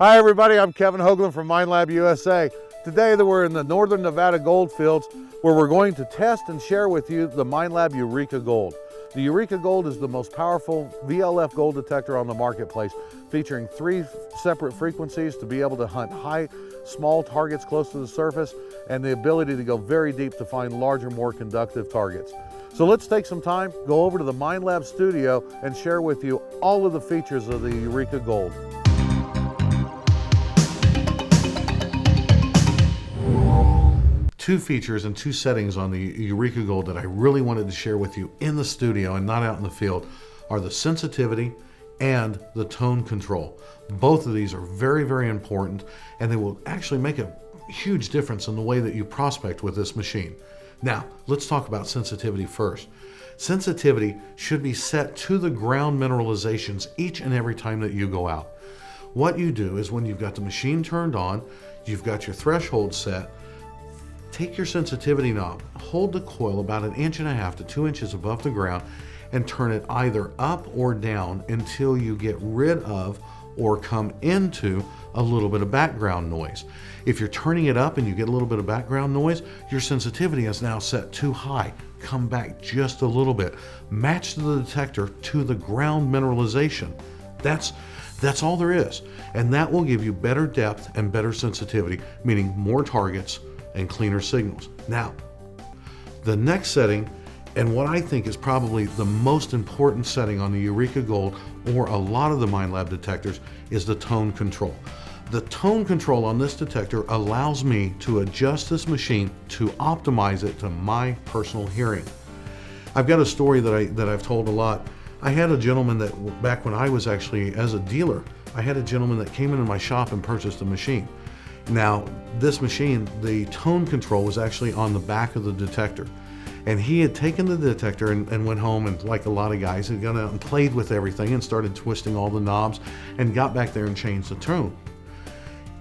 Hi everybody, I'm Kevin Hoagland from Minelab USA. Today we're in the northern Nevada gold fields where we're going to test and share with you the Minelab Eureka Gold. The Eureka Gold is the most powerful VLF gold detector on the marketplace, featuring 3 separate frequencies to be able to hunt high, small targets close to the surface and the ability to go very deep to find larger, more conductive targets. So let's take some time, go over to the Minelab studio and share with you all of the features of the Eureka Gold. Two features and 2 settings on the Eureka Gold that I really wanted to share with you in the studio and not out in the field are the sensitivity and the tone control. Both of these are very, very important, and they will actually make a huge difference in the way that you prospect with this machine. Now, let's talk about sensitivity first. Sensitivity should be set to the ground mineralizations each and every time that you go out. What you do is when you've got the machine turned on, you've got your threshold set, take your sensitivity knob, hold the coil about 1.5 inches to 2 inches above the ground and turn it either up or down until you get rid of or come into a little bit of background noise. If you're turning it up and you get a little bit of background noise, your sensitivity is now set too high. Come back just a little bit. Match the detector to the ground mineralization. That's all there is. And that will give you better depth and better sensitivity, meaning more targets and cleaner signals. Now, the next setting, and what I think is probably the most important setting on the Eureka Gold or a lot of the Minelab detectors, is the tone control. The tone control on this detector allows me to adjust this machine to optimize it to my personal hearing. I've got a story that I've told a lot. I had a gentleman that, back when I was actually as a dealer, I had a gentleman that came into my shop and purchased a machine. Now, this machine, the tone control was actually on the back of the detector. And he had taken the detector and went home, and like a lot of guys, had gone out and played with everything and started twisting all the knobs and got back there and changed the tone.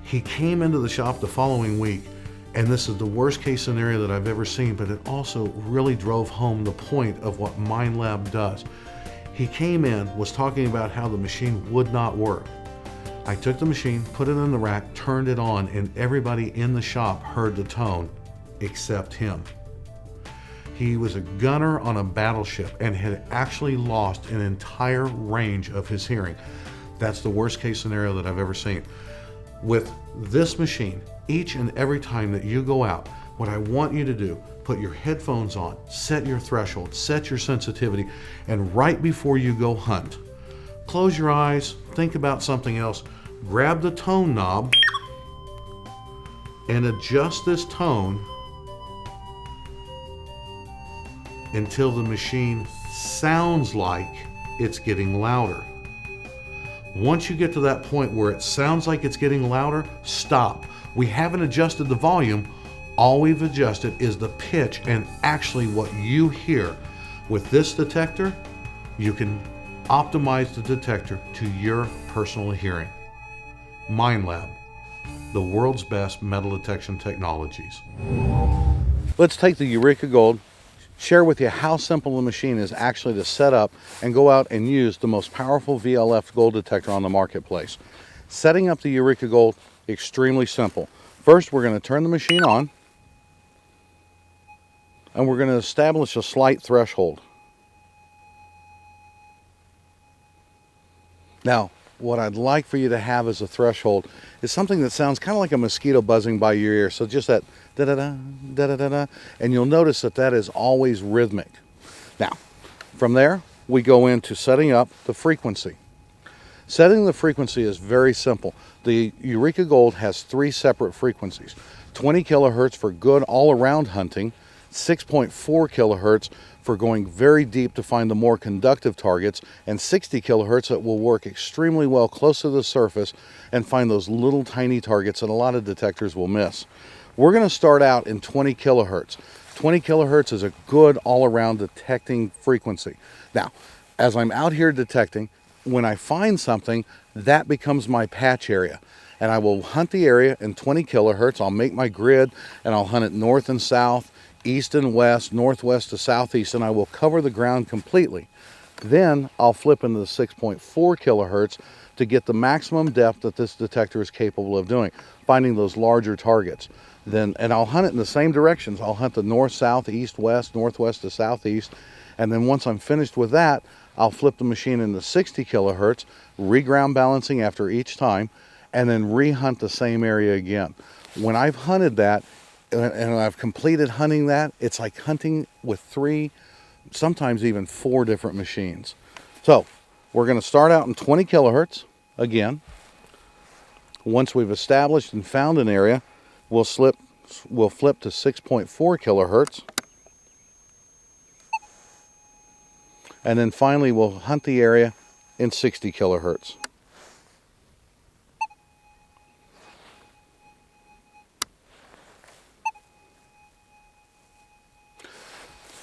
He came into the shop the following week, and this is the worst case scenario that I've ever seen, but it also really drove home the point of what Minelab does. He came in, was talking about how the machine would not work. I took the machine, put it in the rack, turned it on, and everybody in the shop heard the tone except him. He was a gunner on a battleship and had actually lost an entire range of his hearing. That's the worst case scenario that I've ever seen. With this machine, each and every time that you go out, what I want you to do, put your headphones on, set your threshold, set your sensitivity, and right before you go hunt, close your eyes, think about something else, grab the tone knob and adjust this tone until the machine sounds like it's getting louder. Once you get to that point where it sounds like it's getting louder, stop. We haven't adjusted the volume. All we've adjusted is the pitch and actually what you hear. With this detector, you can optimize the detector to your personal hearing. Minelab, the world's best metal detection technologies. Let's take the Eureka Gold, share with you how simple the machine is actually to set up and go out and use the most powerful VLF gold detector on the marketplace. Setting up the Eureka Gold, extremely simple. First, we're going to turn the machine on and we're going to establish a slight threshold. Now, what I'd like for you to have as a threshold is something that sounds kind of like a mosquito buzzing by your ear. So just that da-da-da, da-da-da-da, and you'll notice that that is always rhythmic. Now, from there, we go into setting up the frequency. Setting the frequency is very simple. The Eureka Gold has 3 separate frequencies. 20 kilohertz for good all-around hunting, 6.4 kilohertz for going very deep to find the more conductive targets, and 60 kilohertz that will work extremely well close to the surface and find those little tiny targets that a lot of detectors will miss. We're going to start out in 20 kilohertz. 20 kilohertz is a good all-around detecting frequency. Now, as I'm out here detecting, when I find something, that becomes my patch area. And I will hunt the area in 20 kilohertz. I'll make my grid and I'll hunt it north and south, east and west, northwest to southeast, and I will cover the ground completely. Then I'll flip into the 6.4 kilohertz to get the maximum depth that this detector is capable of doing, finding those larger targets. And I'll hunt it in the same directions. I'll hunt the north, south, east, west, northwest to southeast. And then once I'm finished with that, I'll flip the machine into 60 kilohertz, re-ground balancing after each time, and then re-hunt the same area again. When I've hunted that, and I've completed hunting that, it's like hunting with 3, sometimes even 4 different machines. So we're going to start out in 20 kilohertz again. Once we've established and found an area, we'll flip to 6.4 kilohertz. And then finally we'll hunt the area in 60 kilohertz.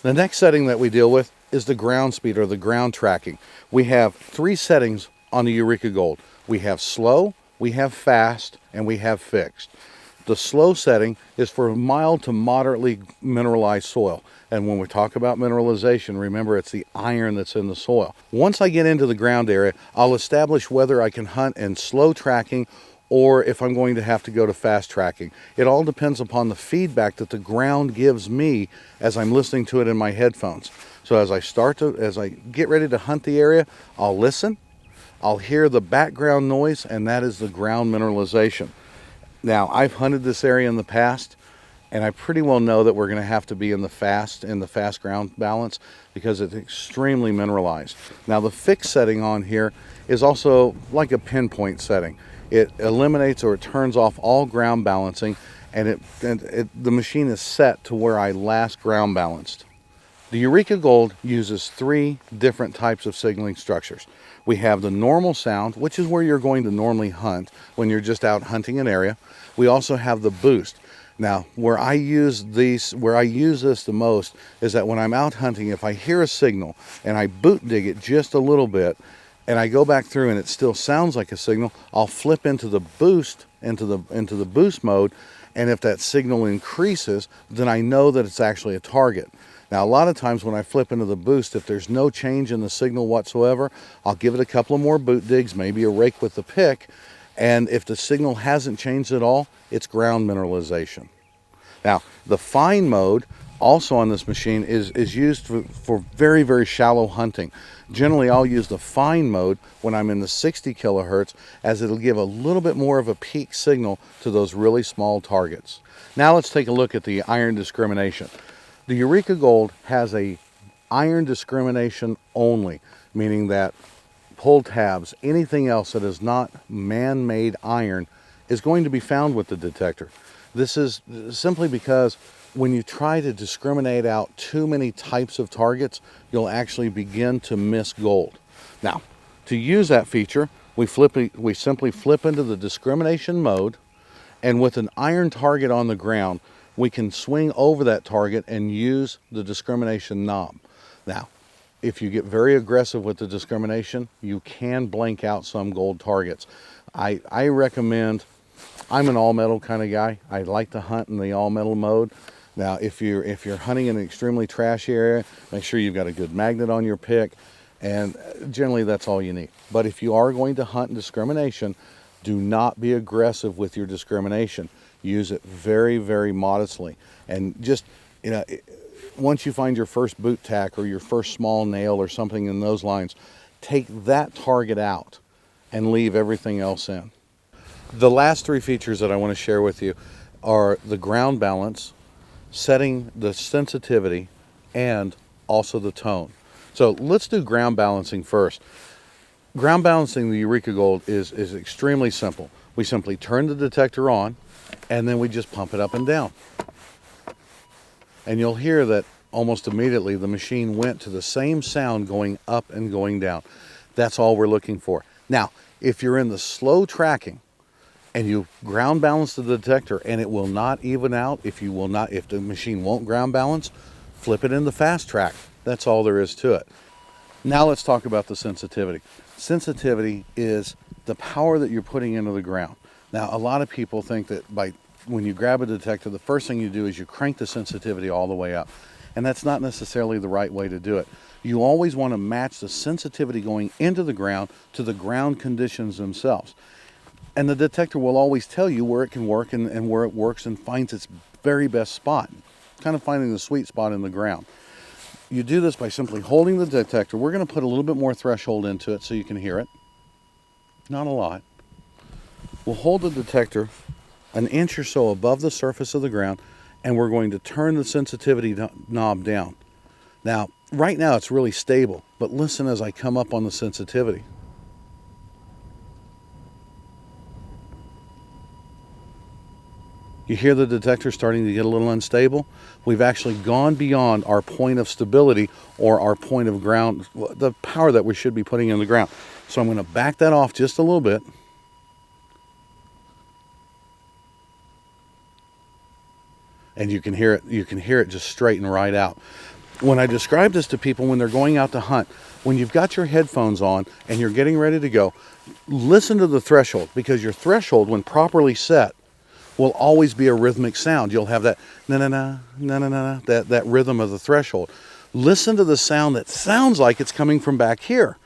The next setting that we deal with is the ground speed, or the ground tracking. We have 3 settings on the Eureka Gold. We have slow, we have fast, and we have fixed. The slow setting is for mild to moderately mineralized soil. And when we talk about mineralization, remember it's the iron that's in the soil. Once I get into the ground area, I'll establish whether I can hunt in slow tracking or if I'm going to have to go to fast tracking. It all depends upon the feedback that the ground gives me as I'm listening to it in my headphones. So as I get ready to hunt the area, I'll listen, I'll hear the background noise, and that is the ground mineralization. Now, I've hunted this area in the past, and I pretty well know that we're going to have to be in the fast ground balance because it's extremely mineralized. Now, the fixed setting on here is also like a pinpoint setting. It eliminates or it turns off all ground balancing, and the machine is set to where I last ground balanced. The Eureka Gold uses 3 different types of signaling structures. We have the normal sound, which is where you're going to normally hunt when you're just out hunting an area. We also have the boost. Now, where I use this the most is that when I'm out hunting, if I hear a signal and I boot dig it just a little bit, and I go back through and it still sounds like a signal, I'll flip into the boost, into the boost mode, and if that signal increases, then I know that it's actually a target. Now, a lot of times when I flip into the boost, if there's no change in the signal whatsoever, I'll give it a couple of more boot digs, maybe a rake with the pick, and if the signal hasn't changed at all, it's ground mineralization. Now, the fine mode also on this machine is used for very, very shallow hunting. Generally, I'll use the fine mode when I'm in the 60 kilohertz, as it'll give a little bit more of a peak signal to those really small targets. Now let's take a look at the iron discrimination. The Eureka Gold has a iron discrimination only, meaning that pull tabs, anything else that is not man-made iron is going to be found with the detector. This is simply because when you try to discriminate out too many types of targets, you'll actually begin to miss gold. Now, to use that feature, we simply flip into the discrimination mode, and with an iron target on the ground, we can swing over that target and use the discrimination knob. Now, if you get very aggressive with the discrimination, you can blank out some gold targets. I recommend, I'm an all metal kind of guy. I like to hunt in the all metal mode. Now, if you're hunting in an extremely trashy area, make sure you've got a good magnet on your pick, and generally that's all you need. But if you are going to hunt in discrimination, do not be aggressive with your discrimination. Use it very, very modestly, and just, once you find your first boot tack or your first small nail or something in those lines, take that target out and leave everything else in. The last 3 features that I want to share with you are the ground balance, setting the sensitivity, and also the tone. So let's do ground balancing first. Ground balancing the Eureka Gold is extremely simple. We simply turn the detector on, and then we just pump it up and down. And you'll hear that almost immediately the machine went to the same sound going up and going down. That's all we're looking for. Now, if you're in the slow tracking and you ground balance the detector and it will not even out, if the machine won't ground balance, flip it in the fast track. That's all there is to it. Now let's talk about the sensitivity. Sensitivity is the power that you're putting into the ground. Now, a lot of people think that when you grab a detector, the first thing you do is you crank the sensitivity all the way up. And that's not necessarily the right way to do it. You always want to match the sensitivity going into the ground to the ground conditions themselves. And the detector will always tell you where it can work and where it works and finds its very best spot, kind of finding the sweet spot in the ground. You do this by simply holding the detector. We're going to put a little bit more threshold into it so you can hear it. Not a lot. We'll hold the detector an inch or so above the surface of the ground, and we're going to turn the sensitivity knob down. Now, right now it's really stable, but listen as I come up on the sensitivity. You hear the detector starting to get a little unstable? We've actually gone beyond our point of stability or our point of ground, the power that we should be putting in the ground. So I'm going to back that off just a little bit. And you can hear it just straighten right out. When I describe this to people when they're going out to hunt, when you've got your headphones on and you're getting ready to go, listen to the threshold, because your threshold, when properly set, will always be a rhythmic sound. You'll have that na-na-na, na-na-na, that rhythm of the threshold. Listen to the sound that sounds like it's coming from back here.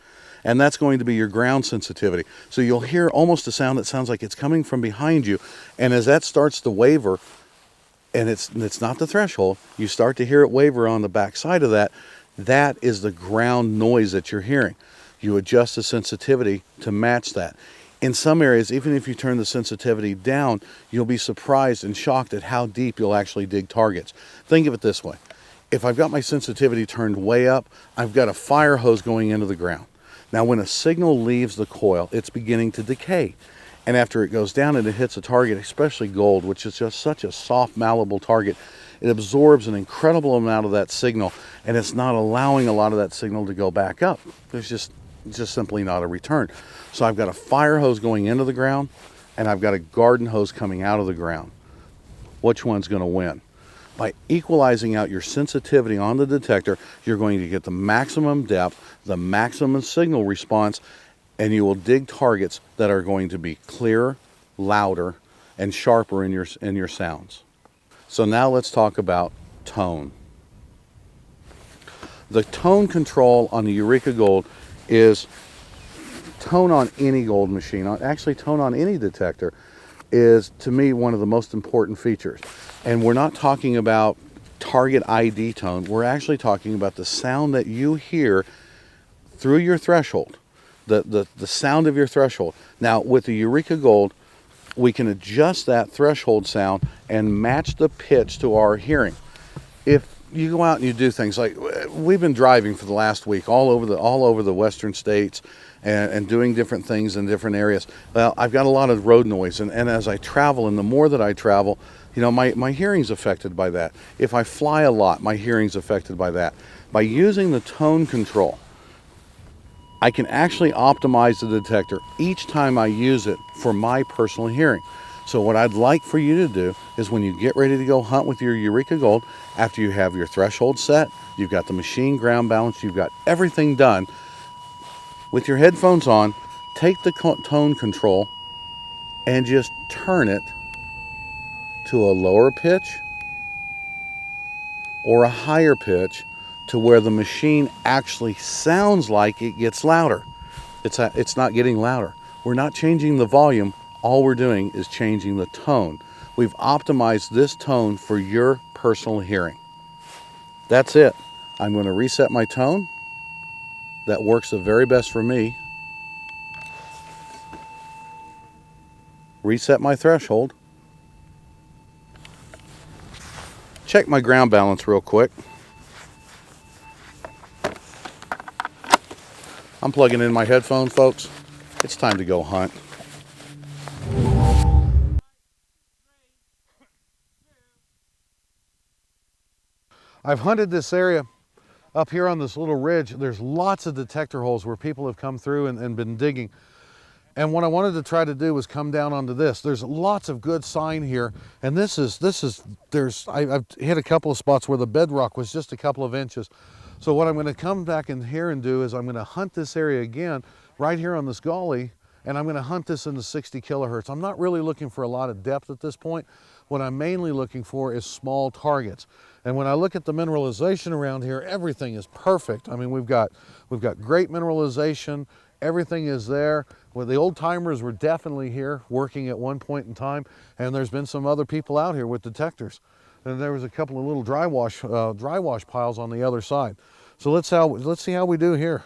And that's going to be your ground sensitivity. So you'll hear almost a sound that sounds like it's coming from behind you. And as that starts to waver, and it's not the threshold, you start to hear it waver on the back side of that. That is the ground noise that you're hearing. You adjust the sensitivity to match that. In some areas, even if you turn the sensitivity down, you'll be surprised and shocked at how deep you'll actually dig targets. Think of it this way. If I've got my sensitivity turned way up, I've got a fire hose going into the ground. Now, when a signal leaves the coil, it's beginning to decay. And after it goes down and it hits a target, especially gold, which is just such a soft, malleable target, it absorbs an incredible amount of that signal, and it's not allowing a lot of that signal to go back up. There's just simply not a return. So I've got a fire hose going into the ground, and I've got a garden hose coming out of the ground. Which one's going to win? By equalizing out your sensitivity on the detector, you're going to get the maximum depth, the maximum signal response, and you will dig targets that are going to be clearer, louder, and sharper in your sounds. So now let's talk about tone. The tone control on the Eureka Gold is tone on any gold machine, actually tone on any detector, is to me one of the most important features. And we're not talking about target ID tone, we're actually talking about the sound that you hear through your threshold. The sound of your threshold. Now, with the Eureka Gold, we can adjust that threshold sound and match the pitch to our hearing. If you go out and you do things like, we've been driving for the last week all over the western states and doing different things in different areas. Well, I've got a lot of road noise, and as I travel, and the more that I travel, my hearing's affected by that. If I fly a lot, my hearing's affected by that. By using the tone control, I can actually optimize the detector each time I use it for my personal hearing. So what I'd like for you to do is when you get ready to go hunt with your Eureka Gold, after you have your threshold set, you've got the machine ground balance, you've got everything done, with your headphones on, take the tone control and just turn it to a lower pitch or a higher pitch to where the machine actually sounds like it gets louder. It's not getting louder. We're not changing the volume. All we're doing is changing the tone. We've optimized this tone for your personal hearing. That's it. I'm going to reset my tone. That works the very best for me. Reset my threshold. Check my ground balance real quick. I'm plugging in my headphones, folks. It's time to go hunt. I've hunted this area up here on this little ridge. There's lots of detector holes where people have come through and been digging. And what I wanted to try to do was come down onto this. There's lots of good sign here. And I've hit a couple of spots where the bedrock was just a couple of inches. So what I'm going to come back in here and do is I'm going to hunt this area again right here on this gully, and I'm going to hunt this into 60 kilohertz. I'm not really looking for a lot of depth at this point. What I'm mainly looking for is small targets. And when I look at the mineralization around here, everything is perfect. I mean, we've got great mineralization. Everything is there. Well, the old timers were definitely here working at one point in time, and there's been some other people out here with detectors. And there was a couple of little dry wash piles on the other side. So let's see how we do here.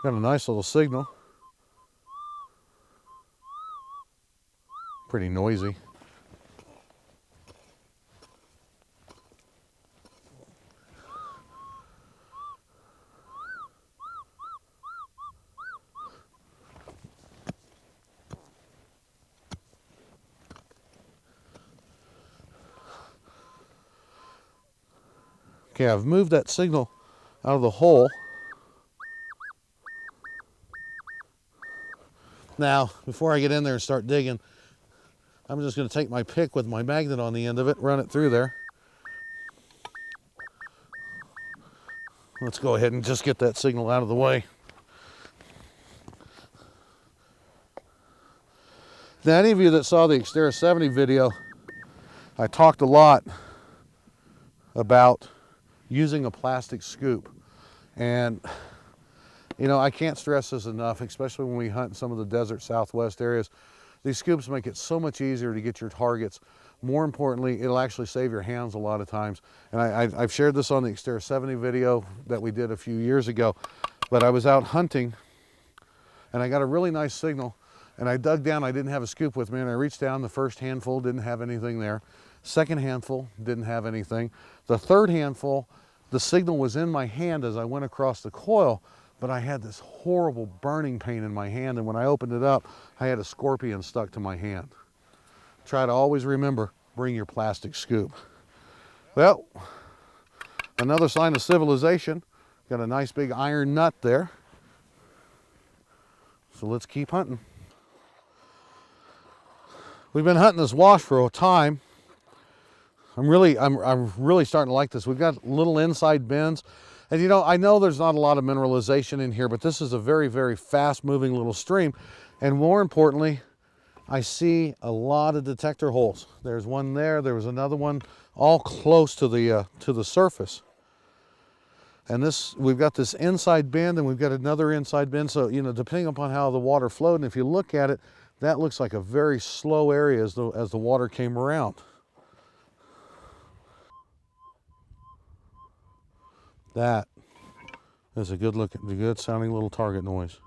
Got a nice little signal. Pretty noisy. Okay, I've moved that signal out of the hole. Now, before I get in there and start digging, I'm just going to take my pick with my magnet on the end of it, run it through there. Let's go ahead and just get that signal out of the way. Now, any of you that saw the Xterra 70 video, I talked a lot about using a plastic scoop. And you know, I can't stress this enough, especially when we hunt in some of the desert Southwest areas. These scoops make it so much easier to get your targets. More importantly, it'll actually save your hands a lot of times. And I've shared this on the Xterra 70 video that we did a few years ago. But I was out hunting and I got a really nice signal. And I dug down, I didn't have a scoop with me, and I reached down, the first handful didn't have anything there. Second handful didn't have anything. The third handful, the signal was in my hand as I went across the coil, but I had this horrible burning pain in my hand, and when I opened it up, I had a scorpion stuck to my hand. Try to always remember, bring your plastic scoop. Well, another sign of civilization. Got a nice big iron nut there. So let's keep hunting. We've been hunting this wash for a time. I'm really starting to like this. We've got little inside bends. And you know, I know there's not a lot of mineralization in here, but this is a very, very fast moving little stream. And more importantly, I see a lot of detector holes. There's one there, there was another one all close to the surface. And we've got this inside bend and we've got another inside bend. So, you know, depending upon how the water flowed, and if you look at it, that looks like a very slow area as the water came around. That is a good sounding little target noise.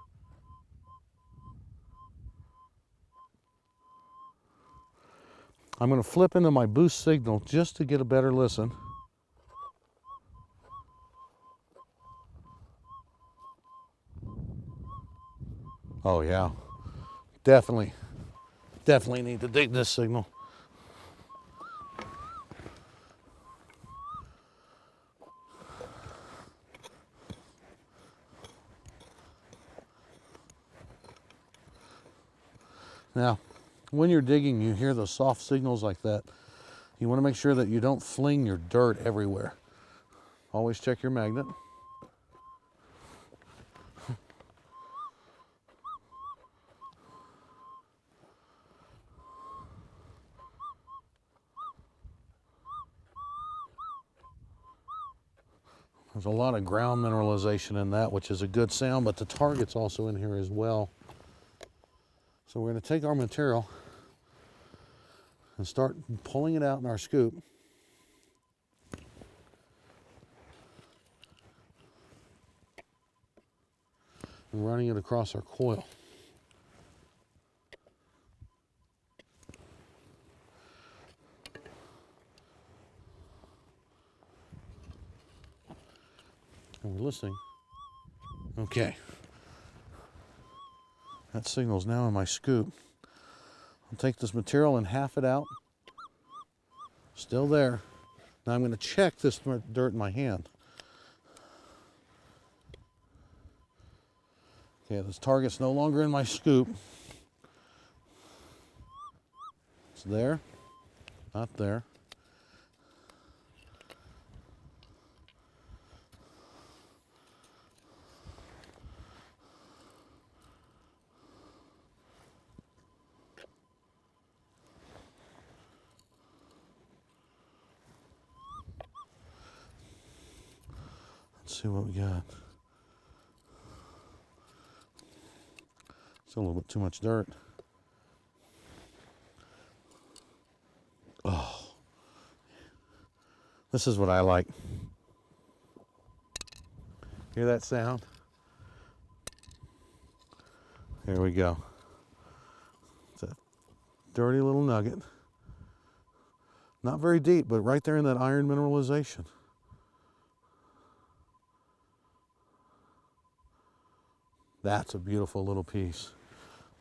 I'm going to flip into my boost signal just to get a better listen. Oh yeah, definitely need to dig this signal. Now, when you're digging, you hear those soft signals like that. You want to make sure that you don't fling your dirt everywhere. Always check your magnet. There's a lot of ground mineralization in that, which is a good sound, but the target's also in here as well. So we're going to take our material and start pulling it out in our scoop. And running it across our coil. And we're listening. Okay. That signal's now in my scoop. I'll take this material and half it out. Still there. Now I'm going to check this dirt in my hand. Okay, this target's no longer in my scoop. It's there, not there. Let's see what we got. It's a little bit too much dirt. Oh, this is what I like. Hear that sound? Here we go. It's a dirty little nugget. Not very deep, but right there in that iron mineralization. That's a beautiful little piece.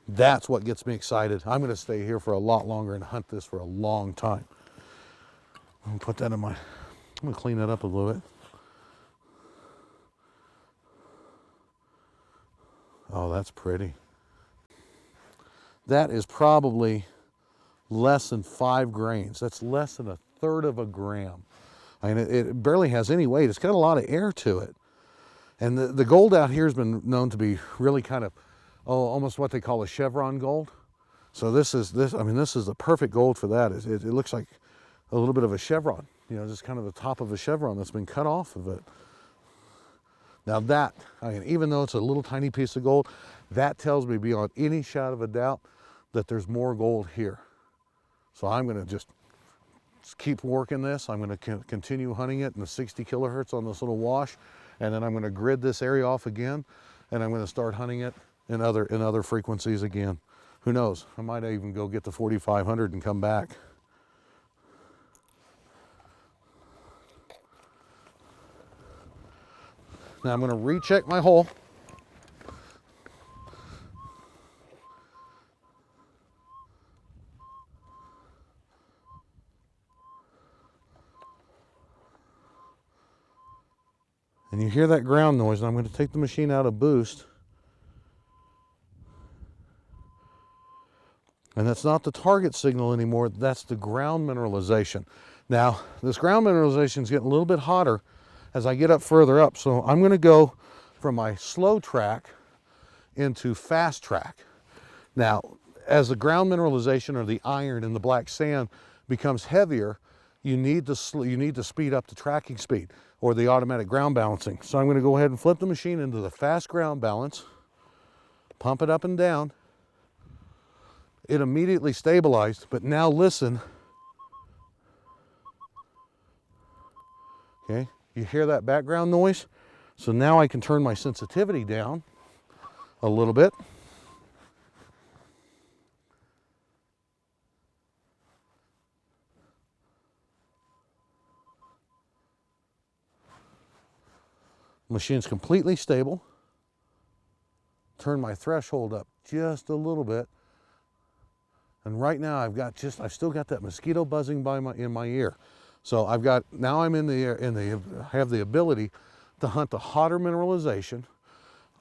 That's what gets me excited. I'm going to stay here for a lot longer and hunt this for a long time. I'm going to put that in my, I'm going to clean that up a little bit. Oh, that's pretty. That is probably less than 5 grains. That's less than 1/3 of a gram. I mean, it barely has any weight. It's got a lot of air to it. And the gold out here has been known to be really kind of, almost what they call a chevron gold. So this is the perfect gold for that. It looks like a little bit of a chevron, you know, just kind of the top of a chevron that's been cut off of it. Now that, I mean, even though it's a little tiny piece of gold, that tells me beyond any shadow of a doubt that there's more gold here. So I'm going to just keep working this. I'm going to continue hunting it in the 60 kilohertz on this little wash, and then I'm going to grid this area off again, and I'm going to start hunting it in other frequencies again. Who knows? I might even go get the 4500 and come back. Now I'm going to recheck my hole. And you hear that ground noise, and I'm going to take the machine out of boost. And that's not the target signal anymore, that's the ground mineralization. Now, this ground mineralization is getting a little bit hotter as I get up further up, so I'm going to go from my slow track into fast track. Now, as the ground mineralization or the iron in the black sand becomes heavier, you need to speed up the tracking speed or the automatic ground balancing. So I'm going to go ahead and flip the machine into the fast ground balance, pump it up and down. It immediately stabilized, but now listen. Okay, you hear that background noise? So now I can turn my sensitivity down a little bit. Machine's completely stable. Turn my threshold up just a little bit. And right now I've still got that mosquito buzzing in my ear. So now I'm I have the ability to hunt the hotter mineralization,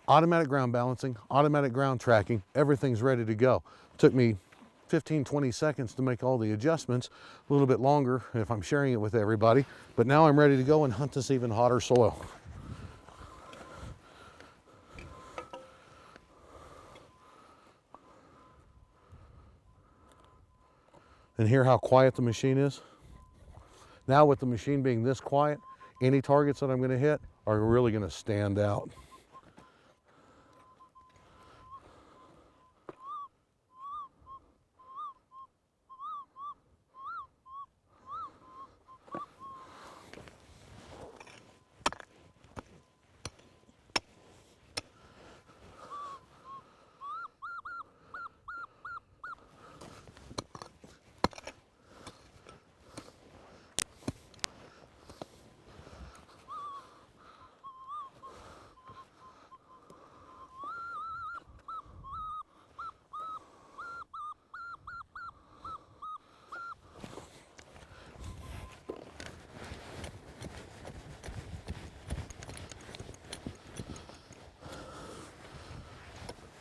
automatic ground balancing, automatic ground tracking, everything's ready to go. Took me 15, 20 seconds to make all the adjustments, a little bit longer if I'm sharing it with everybody, but now I'm ready to go and hunt this even hotter soil. And hear how quiet the machine is? Now with the machine being this quiet, any targets that I'm going to hit are really going to stand out.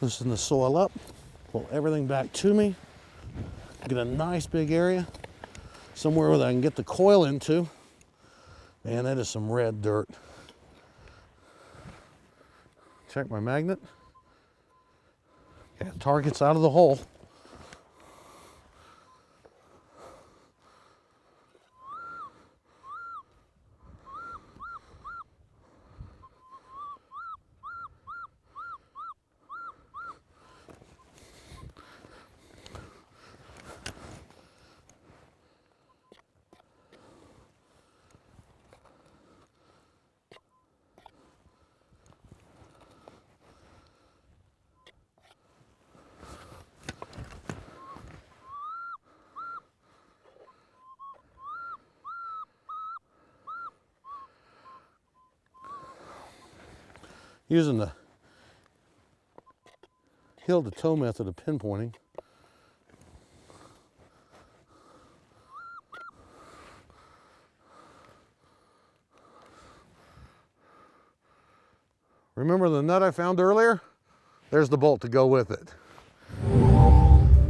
Loosen the soil up, pull everything back to me, get a nice big area, somewhere that I can get the coil into. Man, that is some red dirt. Check my magnet. Yeah, target's out of the hole. Using the heel to toe method of pinpointing, remember the nut I found earlier? There's the bolt to go with it.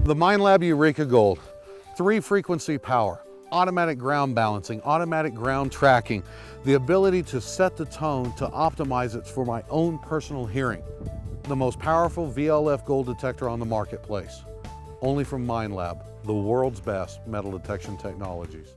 The Minelab Eureka Gold, 3-frequency power, automatic ground balancing, automatic ground tracking, the ability to set the tone to optimize it for my own personal hearing. The most powerful VLF gold detector on the marketplace. Only from Minelab, the world's best metal detection technologies.